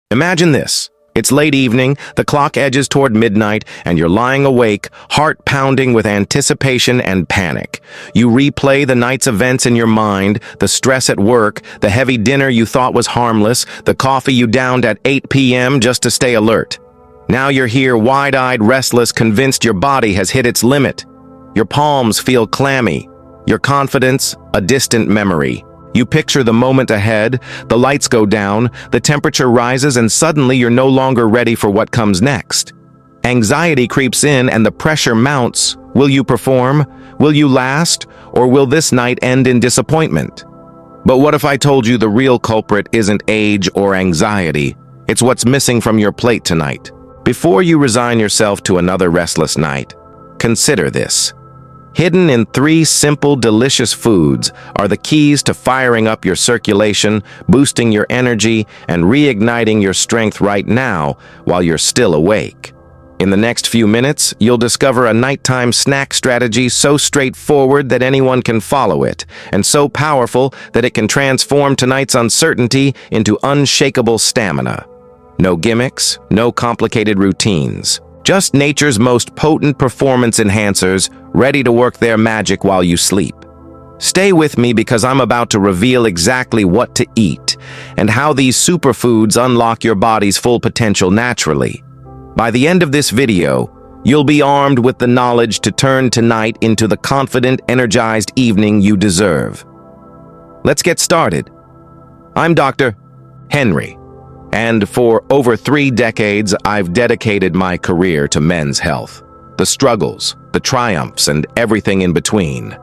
Imagine this. It's late evening, the clock edges toward midnight, and you're lying awake, heart pounding with anticipation and panic. You replay the night's events in your mind, the stress at work, the heavy dinner you thought was harmless, the coffee you downed at 8 p.m. just to stay alert. Now you're here, wide-eyed, restless, convinced your body has hit its limit. Your palms feel clammy, your confidence a distant memory. You picture the moment ahead, the lights go down, the temperature rises, and suddenly you're no longer ready for what comes next. Anxiety creeps in and the pressure mounts. Will you perform? Will you last? Or will this night end in disappointment? But what if I told you the real culprit isn't age or anxiety? It's what's missing from your plate tonight. Before you resign yourself to another restless night, consider this. Hidden in 3 simple, delicious foods are the keys to firing up your circulation, boosting your energy, and reigniting your strength right now while you're still awake. In the next few minutes, you'll discover a nighttime snack strategy so straightforward that anyone can follow it, and so powerful that it can transform tonight's uncertainty into unshakable stamina. No gimmicks, no complicated routines. Just nature's most potent performance enhancers, ready to work their magic while you sleep. Stay with me because I'm about to reveal exactly what to eat and how these superfoods unlock your body's full potential naturally. By the end of this video, you'll be armed with the knowledge to turn tonight into the confident, energized evening you deserve. Let's get started. I'm Dr. Henry. And for over 3 decades, I've dedicated my career to men's health. The struggles, the triumphs, and everything in between.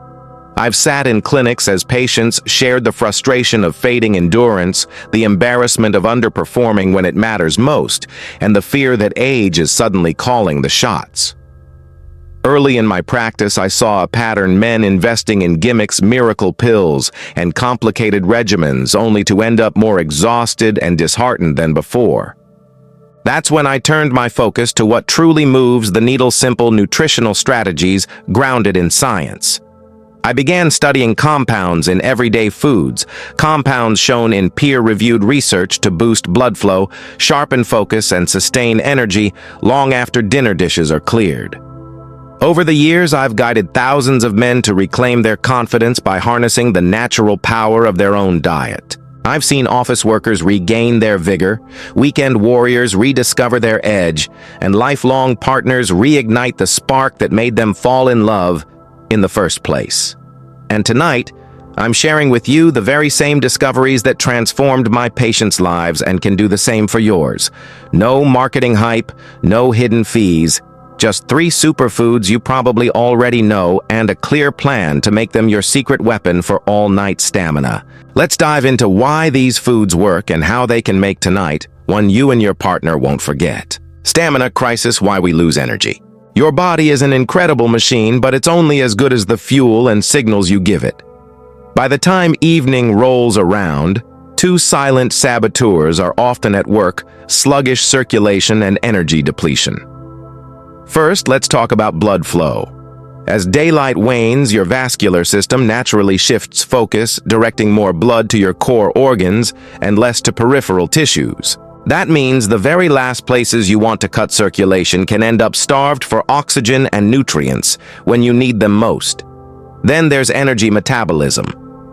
I've sat in clinics as patients shared the frustration of fading endurance, the embarrassment of underperforming when it matters most, and the fear that age is suddenly calling the shots. Early in my practice, I saw a pattern: men investing in gimmicks, miracle pills, and complicated regimens only to end up more exhausted and disheartened than before. That's when I turned my focus to what truly moves the needle: simple nutritional strategies grounded in science. I began studying compounds in everyday foods, compounds shown in peer-reviewed research to boost blood flow, sharpen focus, and sustain energy long after dinner dishes are cleared. Over the years, I've guided thousands of men to reclaim their confidence by harnessing the natural power of their own diet. I've seen office workers regain their vigor, weekend warriors rediscover their edge, and lifelong partners reignite the spark that made them fall in love in the first place. And tonight, I'm sharing with you the very same discoveries that transformed my patients' lives and can do the same for yours. No marketing hype, no hidden fees. Just 3 superfoods you probably already know and a clear plan to make them your secret weapon for all-night stamina. Let's dive into why these foods work and how they can make tonight one you and your partner won't forget. Stamina crisis: why we lose energy. Your body is an incredible machine, but it's only as good as the fuel and signals you give it. By the time evening rolls around, 2 silent saboteurs are often at work: sluggish circulation and energy depletion. First, let's talk about blood flow. As daylight wanes, your vascular system naturally shifts focus, directing more blood to your core organs and less to peripheral tissues. That means the very last places you want to cut circulation can end up starved for oxygen and nutrients when you need them most. Then there's energy metabolism.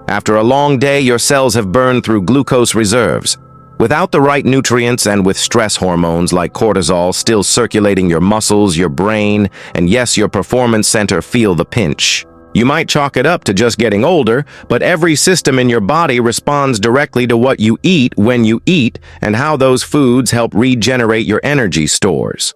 After a long day, your cells have burned through glucose reserves. Without the right nutrients and with stress hormones like cortisol still circulating, your muscles, your brain, and yes, your performance center feel the pinch. You might chalk it up to just getting older, but every system in your body responds directly to what you eat, when you eat, and how those foods help regenerate your energy stores.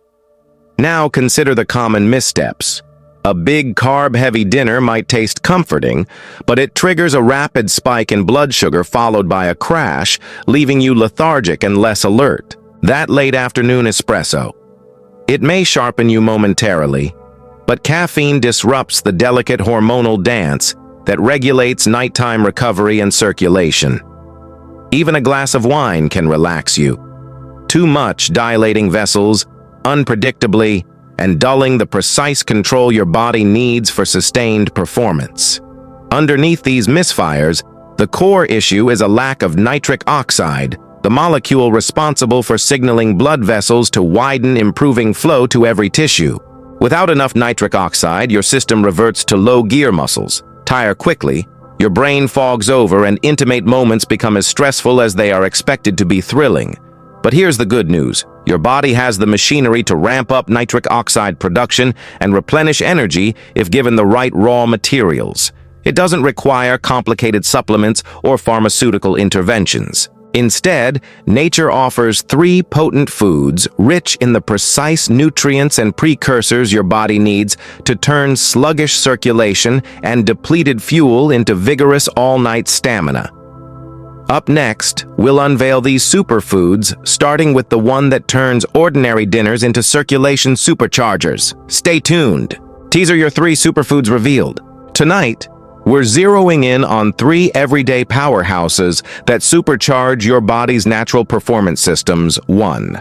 Now consider the common missteps. A big carb-heavy dinner might taste comforting, but it triggers a rapid spike in blood sugar followed by a crash, leaving you lethargic and less alert. That late afternoon espresso. It may sharpen you momentarily, but caffeine disrupts the delicate hormonal dance that regulates nighttime recovery and circulation. Even a glass of wine can relax you. Too much dilating vessels, unpredictably, and dulling the precise control your body needs for sustained performance. Underneath these misfires, the core issue is a lack of nitric oxide, the molecule responsible for signaling blood vessels to widen, improving flow to every tissue. Without enough nitric oxide, your system reverts to low gear muscles, tire quickly, your brain fogs over, and intimate moments become as stressful as they are expected to be thrilling. But here's the good news. Your body has the machinery to ramp up nitric oxide production and replenish energy if given the right raw materials. It doesn't require complicated supplements or pharmaceutical interventions. Instead, nature offers 3 potent foods rich in the precise nutrients and precursors your body needs to turn sluggish circulation and depleted fuel into vigorous all-night stamina. Up next, we'll unveil these superfoods, starting with the one that turns ordinary dinners into circulation superchargers. Stay tuned. These are your 3 superfoods revealed. Tonight, we're zeroing in on 3 everyday powerhouses that supercharge your body's natural performance systems. 1.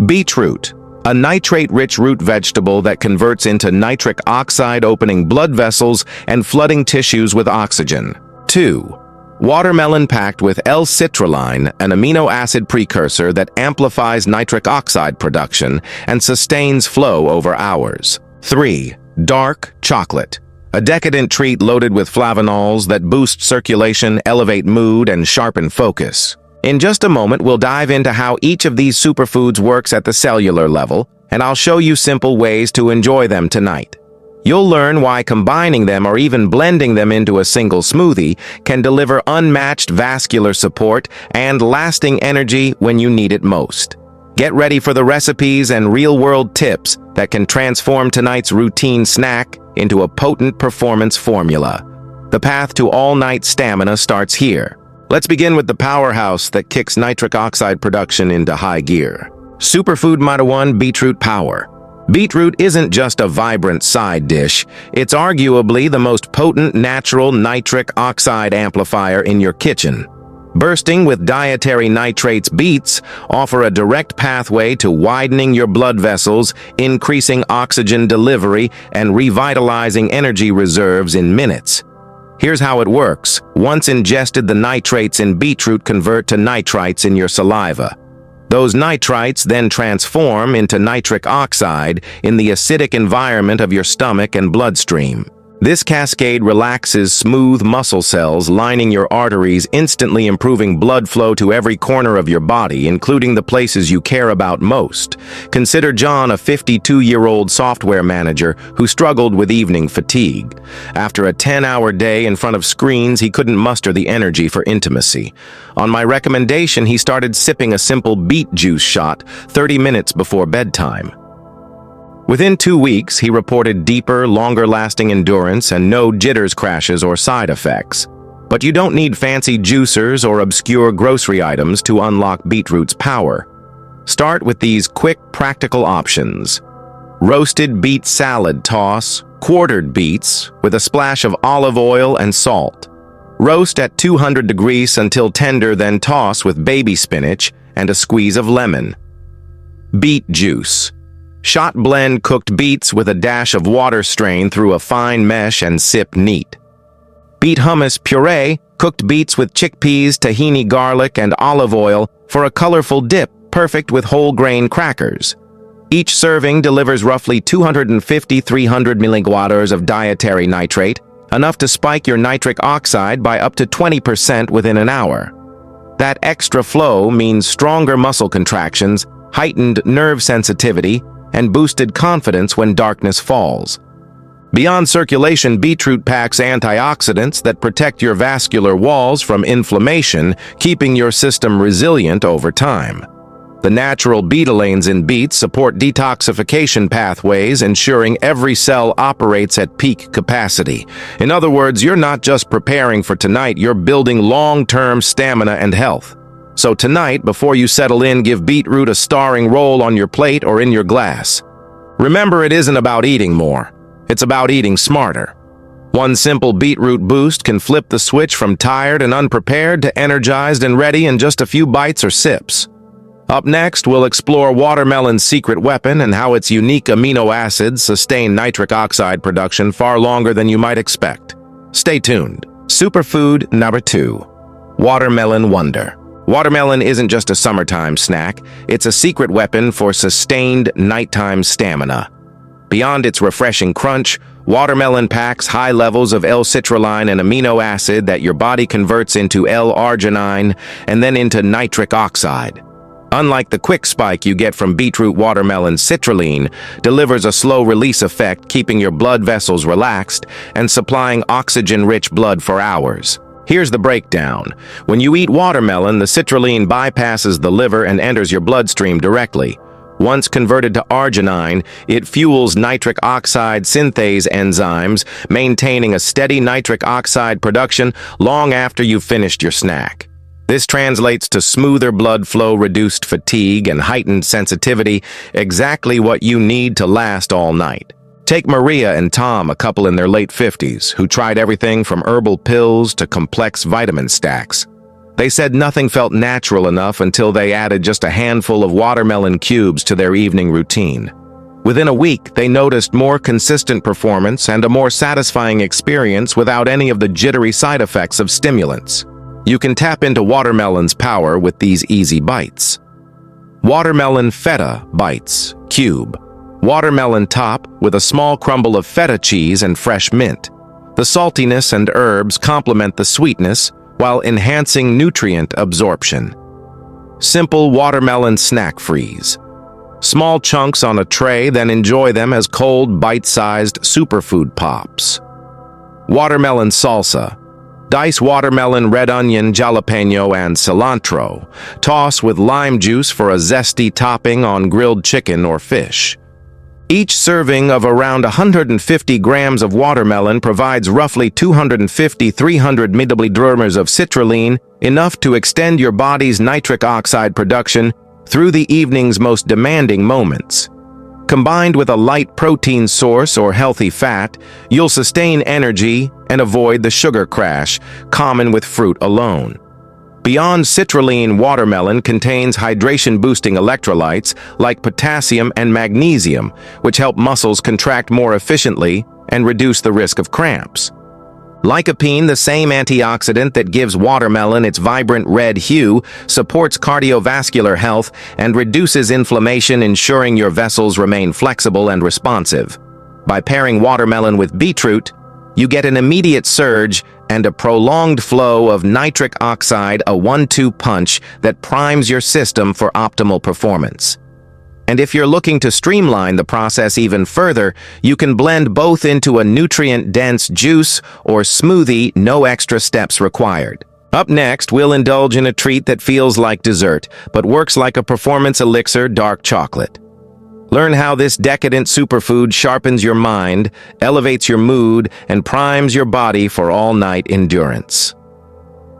Beetroot, a nitrate-rich root vegetable that converts into nitric oxide, opening blood vessels and flooding tissues with oxygen. 2. Watermelon, packed with L-citrulline, an amino acid precursor that amplifies nitric oxide production and sustains flow over hours. 3. Dark chocolate, a decadent treat loaded with flavanols that boost circulation, elevate mood, and sharpen focus. In just a moment, we'll dive into how each of these superfoods works at the cellular level, and I'll show you simple ways to enjoy them tonight. You'll learn why combining them or even blending them into a single smoothie can deliver unmatched vascular support and lasting energy when you need it most. Get ready for the recipes and real-world tips that can transform tonight's routine snack into a potent performance formula. The path to all-night stamina starts here. Let's begin with the powerhouse that kicks nitric oxide production into high gear. Superfood number 1, Beetroot Power. Beetroot isn't just a vibrant side dish, it's arguably the most potent natural nitric oxide amplifier in your kitchen. Bursting with dietary nitrates, beets offer a direct pathway to widening your blood vessels, increasing oxygen delivery, and revitalizing energy reserves in minutes. Here's how it works. Once ingested, the nitrates in beetroot convert to nitrites in your saliva. Those nitrites then transform into nitric oxide in the acidic environment of your stomach and bloodstream. This cascade relaxes smooth muscle cells lining your arteries, instantly improving blood flow to every corner of your body, including the places you care about most. Consider John, a 52-year-old software manager who struggled with evening fatigue. After a 10-hour day in front of screens, he couldn't muster the energy for intimacy. On my recommendation, he started sipping a simple beet juice shot 30 minutes before bedtime. Within 2 weeks, he reported deeper, longer-lasting endurance and no jitters, crashes, or side effects. But you don't need fancy juicers or obscure grocery items to unlock beetroot's power. Start with these quick, practical options. Roasted beet salad toss, quartered beets with a splash of olive oil and salt. Roast at 200 degrees until tender, then toss with baby spinach and a squeeze of lemon. Beet juice. Shot blend cooked beets with a dash of water, strain through a fine mesh and sip neat. Beet hummus puree, cooked beets with chickpeas, tahini, garlic, and olive oil for a colorful dip, perfect with whole grain crackers. Each serving delivers roughly 250-300 milligrams of dietary nitrate, enough to spike your nitric oxide by up to 20% within an hour. That extra flow means stronger muscle contractions, heightened nerve sensitivity, and boosted confidence when darkness falls. Beyond circulation, beetroot packs antioxidants that protect your vascular walls from inflammation, keeping your system resilient over time. The natural betalains in beets support detoxification pathways, ensuring every cell operates at peak capacity. In other words, you're not just preparing for tonight, you're building long-term stamina and health. So tonight, before you settle in, give beetroot a starring role on your plate or in your glass. Remember, it isn't about eating more. It's about eating smarter. One simple beetroot boost can flip the switch from tired and unprepared to energized and ready in just a few bites or sips. Up next, we'll explore watermelon's secret weapon and how its unique amino acids sustain nitric oxide production far longer than you might expect. Stay tuned. Superfood number 2. Watermelon Wonder. Watermelon isn't just a summertime snack, it's a secret weapon for sustained nighttime stamina. Beyond its refreshing crunch, watermelon packs high levels of L-citrulline, an amino acid that your body converts into L-arginine and then into nitric oxide. Unlike the quick spike you get from beetroot, watermelon citrulline delivers a slow release effect, keeping your blood vessels relaxed and supplying oxygen-rich blood for hours. Here's the breakdown. When you eat watermelon, the citrulline bypasses the liver and enters your bloodstream directly. Once converted to arginine, it fuels nitric oxide synthase enzymes, maintaining a steady nitric oxide production long after you've finished your snack. This translates to smoother blood flow, reduced fatigue, and heightened sensitivity, exactly what you need to last all night. Take Maria and Tom, a couple in their late 50s, who tried everything from herbal pills to complex vitamin stacks. They said nothing felt natural enough until they added just a handful of watermelon cubes to their evening routine. Within a week, they noticed more consistent performance and a more satisfying experience without any of the jittery side effects of stimulants. You can tap into watermelon's power with these easy bites. Watermelon Feta Bites Cube. Watermelon top with a small crumble of feta cheese and fresh mint. The saltiness and herbs complement the sweetness while enhancing nutrient absorption. Simple watermelon snack freeze. Small chunks on a tray, then enjoy them as cold, bite-sized superfood pops. Watermelon salsa. Dice watermelon, red onion, jalapeno, and cilantro. Toss with lime juice for a zesty topping on grilled chicken or fish. Each serving of around 150 grams of watermelon provides roughly 250–300 milliliters of citrulline, enough to extend your body's nitric oxide production through the evening's most demanding moments. Combined with a light protein source or healthy fat, you'll sustain energy and avoid the sugar crash common with fruit alone. Beyond citrulline, watermelon contains hydration-boosting electrolytes like potassium and magnesium, which help muscles contract more efficiently and reduce the risk of cramps. Lycopene, the same antioxidant that gives watermelon its vibrant red hue, supports cardiovascular health and reduces inflammation, ensuring your vessels remain flexible and responsive. By pairing watermelon with beetroot, you get an immediate surge and a prolonged flow of nitric oxide, a 1-2 punch that primes your system for optimal performance. And if you're looking to streamline the process even further, you can blend both into a nutrient-dense juice or smoothie, no extra steps required. Up next, we'll indulge in a treat that feels like dessert, but works like a performance elixir, dark chocolate. Learn how this decadent superfood sharpens your mind, elevates your mood, and primes your body for all-night endurance.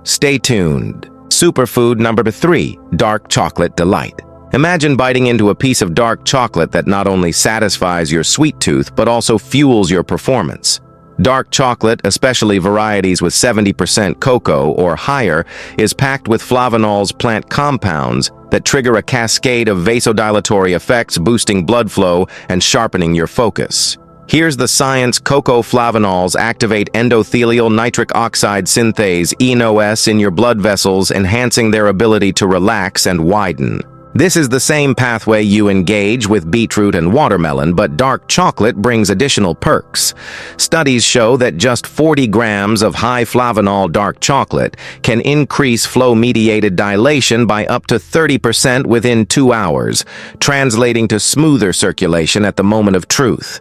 Stay tuned. Superfood number 3, Dark Chocolate Delight. Imagine biting into a piece of dark chocolate that not only satisfies your sweet tooth, but also fuels your performance. Dark chocolate, especially varieties with 70% cocoa or higher, is packed with flavanols, plant compounds that trigger a cascade of vasodilatory effects, boosting blood flow and sharpening your focus. Here's the science: cocoa flavanols activate endothelial nitric oxide synthase, ENOS, in your blood vessels, enhancing their ability to relax and widen. This is the same pathway you engage with beetroot and watermelon, but dark chocolate brings additional perks. Studies show that just 40 grams of high flavanol dark chocolate can increase flow-mediated dilation by up to 30% within 2 hours, translating to smoother circulation at the moment of truth.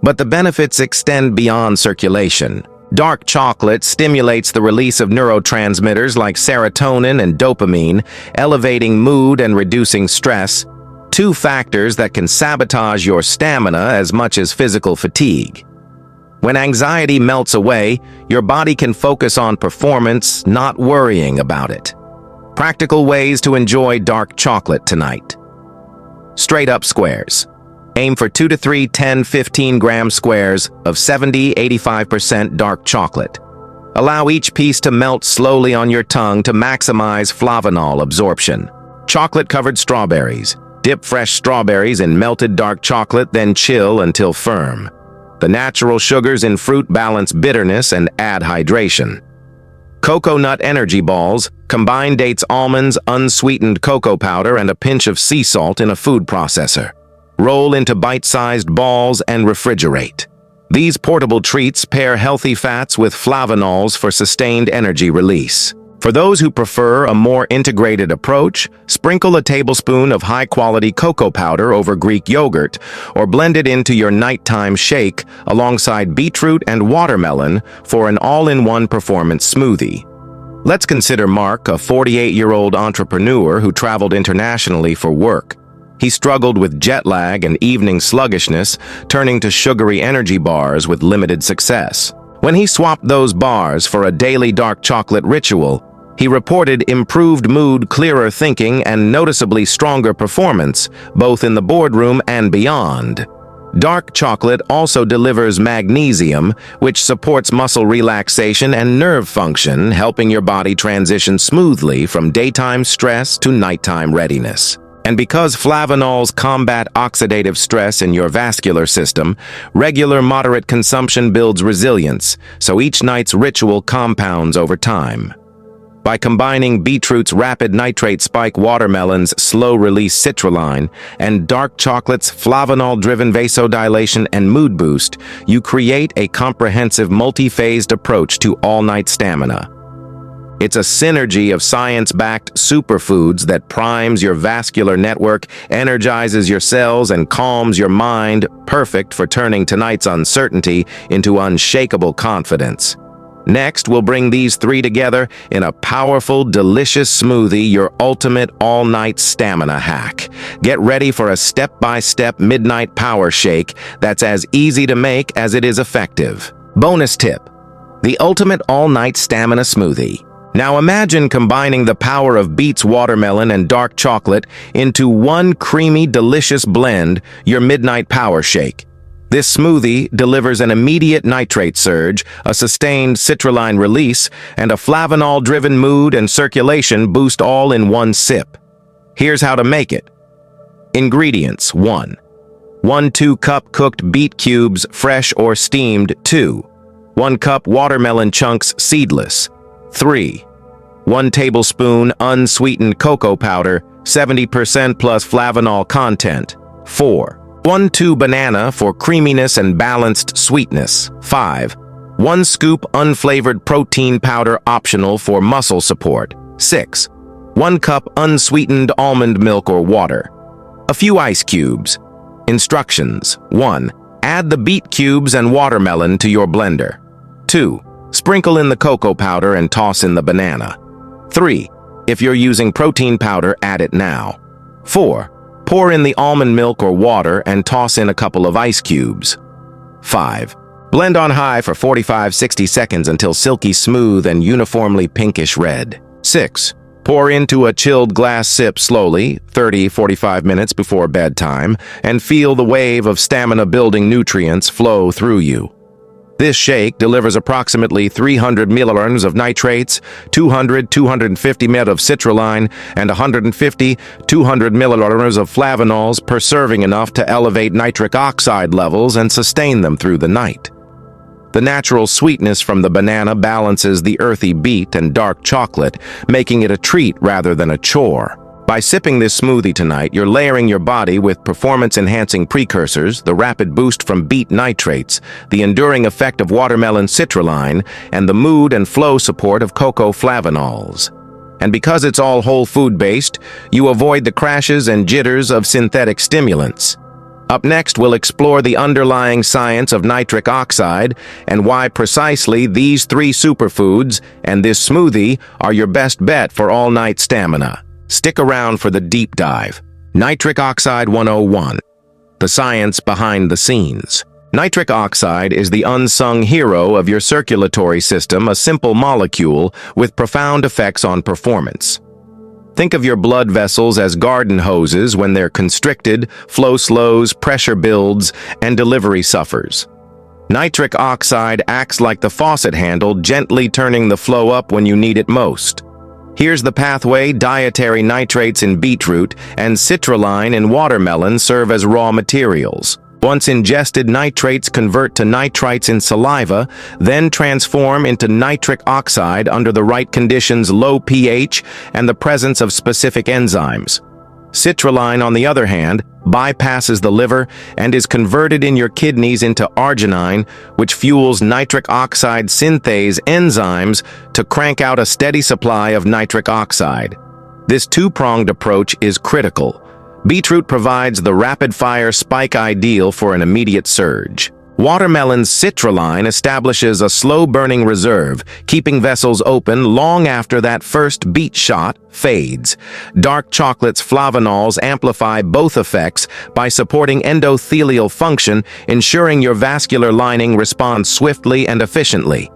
But the benefits extend beyond circulation. Dark chocolate stimulates the release of neurotransmitters like serotonin and dopamine, elevating mood and reducing stress, 2 factors that can sabotage your stamina as much as physical fatigue. When anxiety melts away, your body can focus on performance, not worrying about it. Practical ways to enjoy dark chocolate tonight. Straight-up squares. Aim for 2 to 3 10–15 gram squares of 70–85% dark chocolate. Allow each piece to melt slowly on your tongue to maximize flavanol absorption. Chocolate-covered strawberries. Dip fresh strawberries in melted dark chocolate, then chill until firm. The natural sugars in fruit balance bitterness and add hydration. Coconut energy balls combine dates, almonds, unsweetened cocoa powder, and a pinch of sea salt in a food processor. Roll into bite-sized balls and refrigerate. These portable treats pair healthy fats with flavanols for sustained energy release. For those who prefer a more integrated approach, sprinkle a tablespoon of high-quality cocoa powder over Greek yogurt or blend it into your nighttime shake alongside beetroot and watermelon for an all-in-one performance smoothie. Let's consider Mark, a 48-year-old entrepreneur who traveled internationally for work. He struggled with jet lag and evening sluggishness, turning to sugary energy bars with limited success. When he swapped those bars for a daily dark chocolate ritual, he reported improved mood, clearer thinking, and noticeably stronger performance, both in the boardroom and beyond. Dark chocolate also delivers magnesium, which supports muscle relaxation and nerve function, helping your body transition smoothly from daytime stress to nighttime readiness. And because flavanols combat oxidative stress in your vascular system, regular moderate consumption builds resilience, so each night's ritual compounds over time. By combining beetroot's rapid nitrate spike, watermelon's slow-release citrulline, and dark chocolate's flavanol-driven vasodilation and mood boost, you create a comprehensive multi-phased approach to all-night stamina. It's a synergy of science-backed superfoods that primes your vascular network, energizes your cells, and calms your mind, perfect for turning tonight's uncertainty into unshakable confidence. Next, we'll bring these three together in a powerful, delicious smoothie, your ultimate all-night stamina hack. Get ready for a step-by-step midnight power shake that's as easy to make as it is effective. Bonus tip: the ultimate all-night stamina smoothie. Now imagine combining the power of beets, watermelon, and dark chocolate into one creamy, delicious blend, your midnight power shake. This smoothie delivers an immediate nitrate surge, a sustained citrulline release, and a flavanol-driven mood and circulation boost all in one sip. Here's how to make it. Ingredients: 1. 1 2-cup cooked beet cubes, fresh or steamed. 2. 1 cup watermelon chunks, seedless. 3. 1 tablespoon unsweetened cocoa powder, 70% plus flavanol content. 4. 1 banana for creaminess and balanced sweetness. 5. 1 scoop unflavored protein powder, optional for muscle support. 6. 1 cup unsweetened almond milk or water. A few ice cubes. Instructions: 1. Add the beet cubes and watermelon to your blender. 2. Sprinkle in the cocoa powder and toss in the banana. 3. If you're using protein powder, add it now. 4. Pour in the almond milk or water and toss in a couple of ice cubes. 5. Blend on high for 45-60 seconds until silky smooth and uniformly pinkish red. 6. Pour into a chilled glass, sip slowly, 30-45 minutes before bedtime, and feel the wave of stamina-building nutrients flow through you. This shake delivers approximately 300 milliliters of nitrates, 200-250 ml of citrulline, and 150-200 milliliters of flavanols per serving, enough to elevate nitric oxide levels and sustain them through the night. The natural sweetness from the banana balances the earthy beet and dark chocolate, making it a treat rather than a chore. By sipping this smoothie tonight, you're layering your body with performance-enhancing precursors, the rapid boost from beet nitrates, the enduring effect of watermelon citrulline, and the mood and flow support of cocoa flavanols. And because it's all whole food-based, you avoid the crashes and jitters of synthetic stimulants. Up next, we'll explore the underlying science of nitric oxide and why precisely these 3 superfoods and this smoothie are your best bet for all-night stamina. Stick around for the deep dive. Nitric Oxide 101. The science behind the scenes. Nitric oxide is the unsung hero of your circulatory system, a simple molecule with profound effects on performance. Think of your blood vessels as garden hoses. When they're constricted, flow slows, pressure builds, and delivery suffers. Nitric oxide acts like the faucet handle, gently turning the flow up when you need it most. Here's the pathway. Dietary nitrates in beetroot and citrulline in watermelon serve as raw materials. Once ingested, nitrates convert to nitrites in saliva, then transform into nitric oxide under the right conditions, low pH, and the presence of specific enzymes. Citrulline, on the other hand, bypasses the liver and is converted in your kidneys into arginine, which fuels nitric oxide synthase enzymes to crank out a steady supply of nitric oxide. This two-pronged approach is critical. Beetroot provides the rapid-fire spike ideal for an immediate surge. Watermelon's citrulline establishes a slow-burning reserve, keeping vessels open long after that first beet shot fades. Dark chocolate's flavanols amplify both effects by supporting endothelial function, ensuring your vascular lining responds swiftly and efficiently.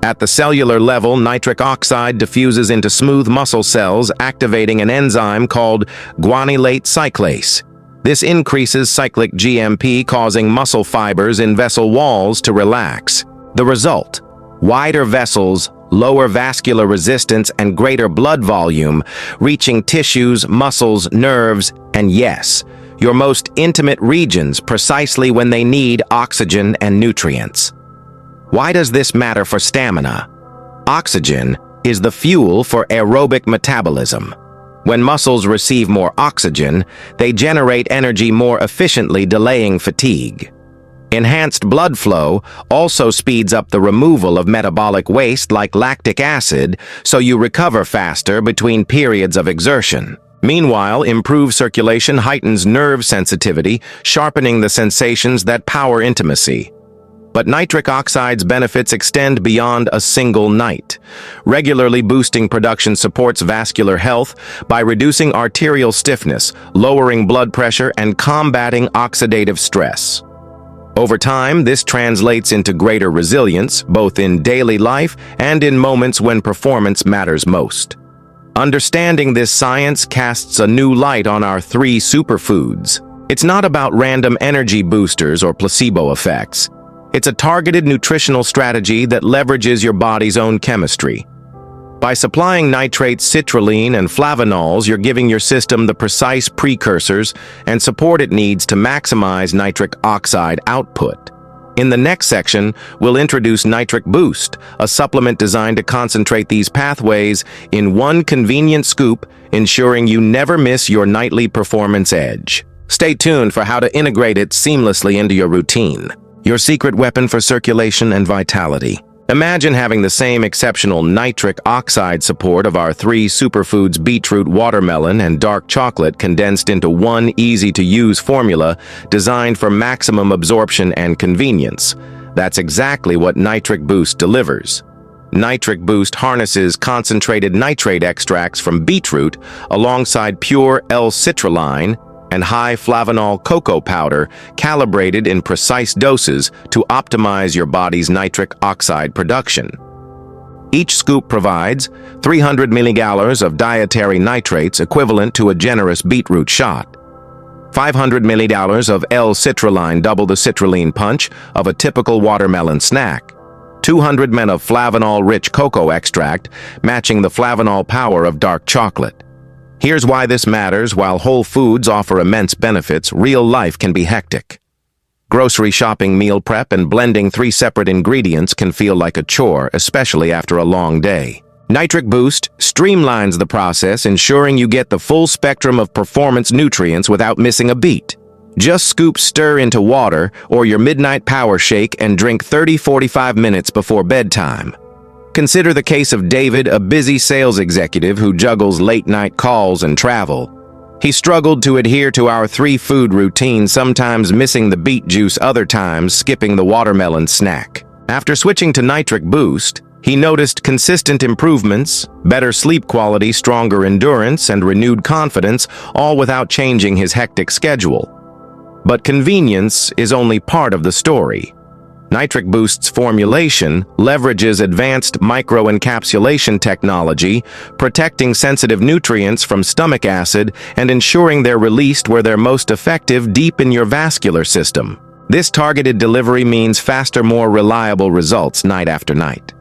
At the cellular level, nitric oxide diffuses into smooth muscle cells, activating an enzyme called guanylate cyclase. This increases cyclic GMP, causing muscle fibers in vessel walls to relax. The result: wider vessels, lower vascular resistance, and greater blood volume, reaching tissues, muscles, nerves, and yes, your most intimate regions precisely when they need oxygen and nutrients. Why does this matter for stamina? Oxygen is the fuel for aerobic metabolism. When muscles receive more oxygen, they generate energy more efficiently, delaying fatigue. Enhanced blood flow also speeds up the removal of metabolic waste like lactic acid, so you recover faster between periods of exertion. Meanwhile, improved circulation heightens nerve sensitivity, sharpening the sensations that power intimacy. But nitric oxide's benefits extend beyond a single night. Regularly boosting production supports vascular health by reducing arterial stiffness, lowering blood pressure, and combating oxidative stress. Over time, this translates into greater resilience, both in daily life and in moments when performance matters most. Understanding this science casts a new light on our 3 superfoods. It's not about random energy boosters or placebo effects. It's a targeted nutritional strategy that leverages your body's own chemistry. By supplying nitrates, citrulline, and flavanols, you're giving your system the precise precursors and support it needs to maximize nitric oxide output. In the next section, we'll introduce Nitric Boost, a supplement designed to concentrate these pathways in one convenient scoop, ensuring you never miss your nightly performance edge. Stay tuned for how to integrate it seamlessly into your routine. Your secret weapon for circulation and vitality. Imagine having the same exceptional nitric oxide support of our 3 superfoods: beetroot, watermelon, and dark chocolate, condensed into one easy-to-use formula designed for maximum absorption and convenience. That's exactly what Nitric Boost delivers. Nitric Boost harnesses concentrated nitrate extracts from beetroot alongside pure L-citrulline and high flavanol cocoa powder, calibrated in precise doses to optimize your body's nitric oxide production. Each scoop provides 300 milligallons of dietary nitrates, equivalent to a generous beetroot shot. 500 milliliters of L-citrulline, double the citrulline punch of a typical watermelon snack. 200 ml of flavanol-rich cocoa extract, matching the flavanol power of dark chocolate. Here's why this matters. While whole foods offer immense benefits, real life can be hectic. Grocery shopping, meal prep, and blending 3 separate ingredients can feel like a chore, especially after a long day. Nitric Boost streamlines the process, ensuring you get the full spectrum of performance nutrients without missing a beat. Just scoop, stir into water or your midnight power shake and drink 30-45 minutes before bedtime. Consider the case of David, a busy sales executive who juggles late-night calls and travel. He struggled to adhere to our 3-food routine, sometimes missing the beet juice, other times skipping the watermelon snack. After switching to Nitric Boost, he noticed consistent improvements, better sleep quality, stronger endurance, and renewed confidence, all without changing his hectic schedule. But convenience is only part of the story. Nitric Boost's formulation leverages advanced microencapsulation technology, protecting sensitive nutrients from stomach acid and ensuring they're released where they're most effective, deep in your vascular system. This targeted delivery means faster, more reliable results night after night.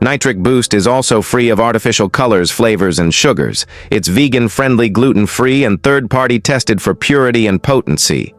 Nitric Boost is also free of artificial colors, flavors, and sugars. It's vegan-friendly, gluten-free, and third-party tested for purity and potency.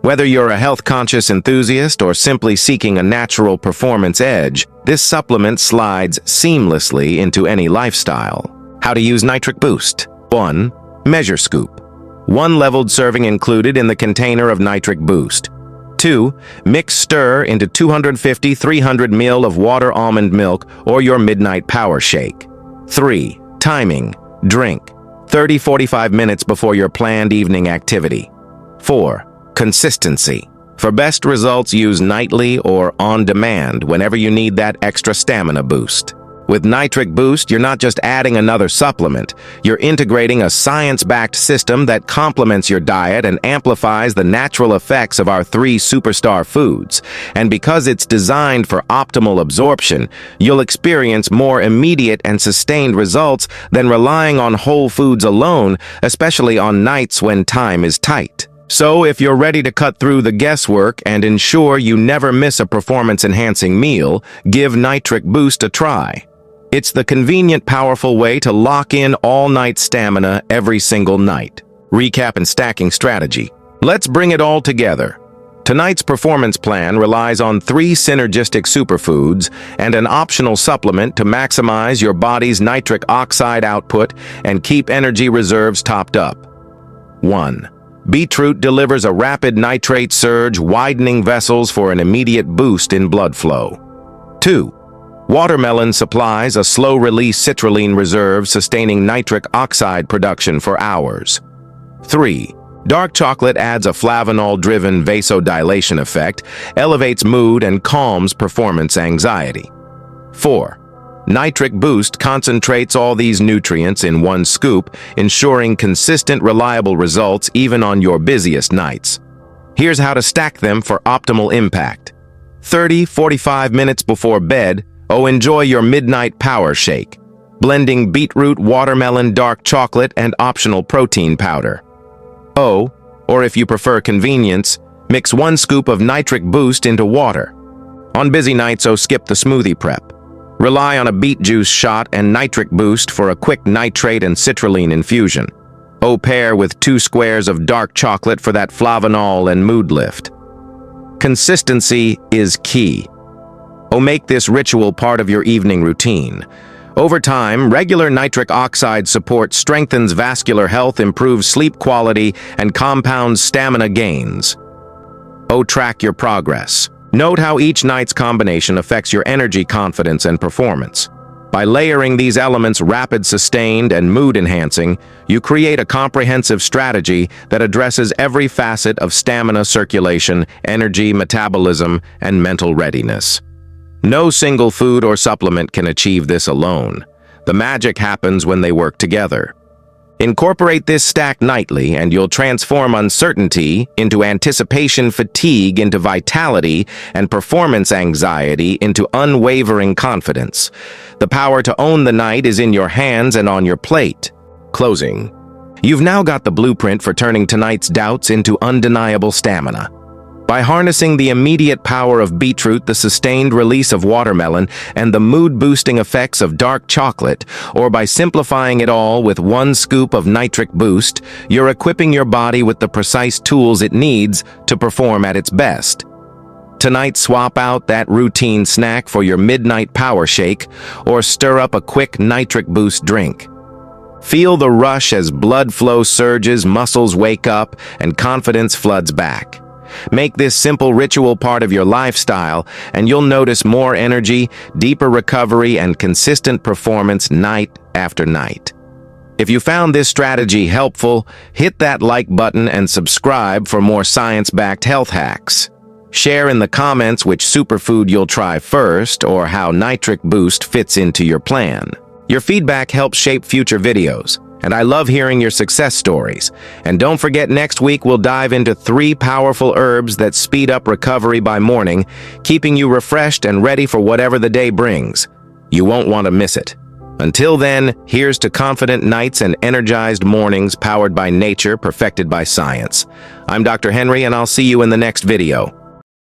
Whether you're a health-conscious enthusiast or simply seeking a natural performance edge, this supplement slides seamlessly into any lifestyle. How to use Nitric Boost. 1. Measure scoop. 1 leveled serving included in the container of Nitric Boost. 2. Mix stir into 250-300 ml of water almond milk or your midnight power shake. 3. Timing. Drink 30-45 minutes before your planned evening activity. 4. Consistency. For best results, use nightly or on demand whenever you need that extra stamina boost. With Nitric Boost, you're not just adding another supplement, you're integrating a science-backed system that complements your diet and amplifies the natural effects of our 3 superstar foods. And because it's designed for optimal absorption, you'll experience more immediate and sustained results than relying on whole foods alone, especially on nights when time is tight. So if you're ready to cut through the guesswork and ensure you never miss a performance-enhancing meal, give Nitric Boost a try. It's the convenient, powerful way to lock in all-night stamina every single night. Recap and stacking strategy. Let's bring it all together. Tonight's performance plan relies on 3 synergistic superfoods and an optional supplement to maximize your body's nitric oxide output and keep energy reserves topped up. 1. Beetroot delivers a rapid nitrate surge, widening vessels for an immediate boost in blood flow. 2. Watermelon supplies a slow-release citrulline reserve, sustaining nitric oxide production for hours. 3. Dark chocolate adds a flavanol-driven vasodilation effect, elevates mood, and calms performance anxiety. 4. Nitric Boost concentrates all these nutrients in 1 scoop, ensuring consistent, reliable results even on your busiest nights. Here's how to stack them for optimal impact. 30-45 minutes before bed, enjoy your midnight power shake, blending beetroot, watermelon, dark chocolate, and optional protein powder. Or if you prefer convenience, mix 1 scoop of Nitric Boost into water. On busy nights, skip the smoothie prep. Rely on a beet juice shot and Nitric Boost for a quick nitrate and citrulline infusion. Pair with 2 squares of dark chocolate for that flavanol and mood lift. Consistency is key. Make this ritual part of your evening routine. Over time, regular nitric oxide support strengthens vascular health, improves sleep quality, and compounds stamina gains. Track your progress. Note how each night's combination affects your energy, confidence, and performance. By layering these elements rapid, sustained, and mood-enhancing, you create a comprehensive strategy that addresses every facet of stamina, circulation, energy, metabolism, and mental readiness. No single food or supplement can achieve this alone. The magic happens when they work together. Incorporate this stack nightly and you'll transform uncertainty into anticipation, fatigue into vitality, and performance anxiety into unwavering confidence. The power to own the night is in your hands and on your plate. Closing. You've now got the blueprint for turning tonight's doubts into undeniable stamina. By harnessing the immediate power of beetroot, the sustained release of watermelon, and the mood-boosting effects of dark chocolate, or by simplifying it all with 1 scoop of Nitric Boost, you're equipping your body with the precise tools it needs to perform at its best. Tonight, swap out that routine snack for your midnight power shake, or stir up a quick Nitric Boost drink. Feel the rush as blood flow surges, muscles wake up, and confidence floods back. Make this simple ritual part of your lifestyle, and you'll notice more energy, deeper recovery, and consistent performance night after night. If you found this strategy helpful, hit that like button and subscribe for more science-backed health hacks. Share in the comments which superfood you'll try first or how Nitric Boost fits into your plan. Your feedback helps shape future videos, and I love hearing your success stories. And don't forget, next week we'll dive into 3 powerful herbs that speed up recovery by morning, keeping you refreshed and ready for whatever the day brings. You won't want to miss it. Until then, here's to confident nights and energized mornings powered by nature, perfected by science. I'm Dr. Henry, and I'll see you in the next video.